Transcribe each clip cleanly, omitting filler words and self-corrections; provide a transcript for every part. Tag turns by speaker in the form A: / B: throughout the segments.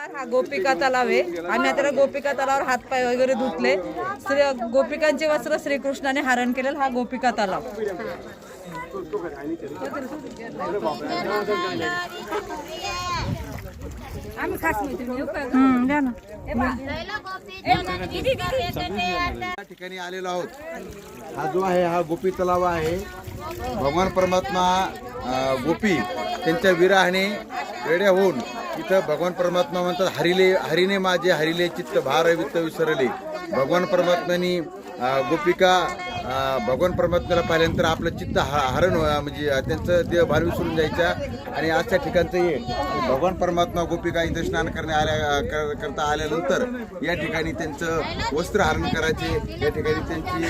A: हा गोपिका तलाव आहे. आम्ही आता गोपिका तलावावर हातपाय वगैरे धुतले. गोपिकांचे वस्त्र श्रीकृष्णाने हरण केलेलं हा गोपिका तलाव. आम्ही खास द्या ना.
B: या ठिकाणी आलेलो आहोत. हा जो आहे हा गोपी तलाव आहे. भगवान परमात्मा गोपी त्यांच्या विरहाने वेड्या होऊन इथं भगवान परमात्मा म्हणतात हरिने माझे हरिले चित्त भार वित्त विसरले. भगवान परमात्म्यानी गोपिका भगवान परमात्म्याला पाहिल्यानंतर आपलं चित्त हरण म्हणजे त्यांचं देह भार विसरून जायच्या. आणि आजच्या ठिकाणचं हे भगवान परमात्मा गोपिका इथं स्नान करता आल्यानंतर या ठिकाणी त्यांचं वस्त्र हरण करायचे. या ठिकाणी त्यांची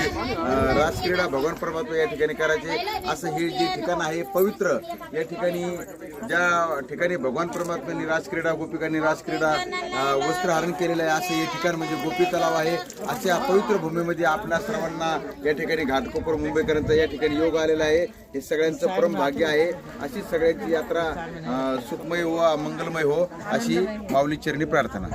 B: रासक्रीडा भगवान परमात्मा या ठिकाणी करायचे. असं हे जे ठिकाण आहे पवित्र, या ठिकाणी ज्या ठिकाणी भगवान परमात्म्यांनी रासक्रीडा गोपिकांनी रासक्रीडा वस्त्र हरण केलेलं आहे असं हे ठिकाण म्हणजे गोपी तलाव आहे. अशा पवित्र भूमीमध्ये आपल्या सर्वांना या ठिकाणी घाटकोपर मुंबईकरांचा या ठिकाणी योग आलेला आहे. हे सगळ्यांचं परम भाग्य आहे. अशी सगळ्यांची यात्रा सुखमय हो, मंगलमय हो अशी माऊली चरणी प्रार्थना.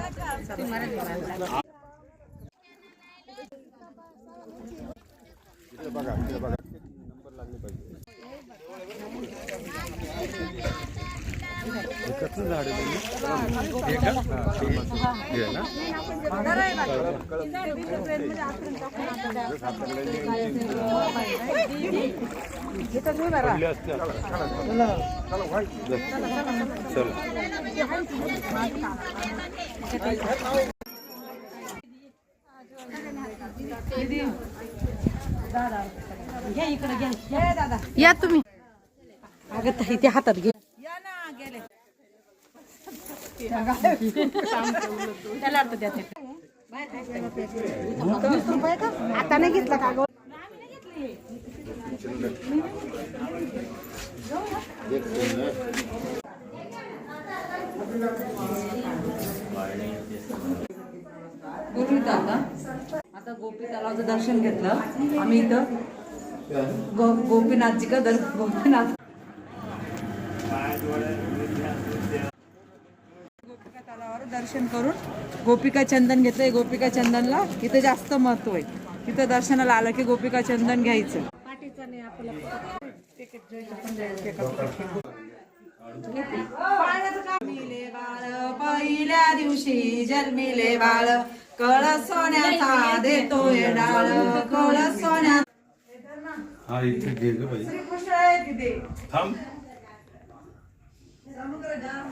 A: या तुम्ही. अगं ताई ते हातात घे. या ना गेले. त्याला अर्थ द्या. आता नाही घेतला का? आता गोपी तलावाचं दर्शन घेतलं आम्ही इथं. गोपीनाथजी का गोपीनाथ गोपिका तलावावर दर्शन करून गोपिका चंदन घेतलंय. गोपिका चंदनला इथं जास्त महत्व आहे. इथं दर्शनाला आलं की गोपिका चंदन घ्यायचं. पहिल्या दिवशी जन्मिले बाळ कळ सोन्याचा देतोय डाळ कळ सोन्या.
C: हा इथे घे ग बाई.
A: श्रीकृष्ण आहे तिथे.
C: थांब.
A: समुद्र जाम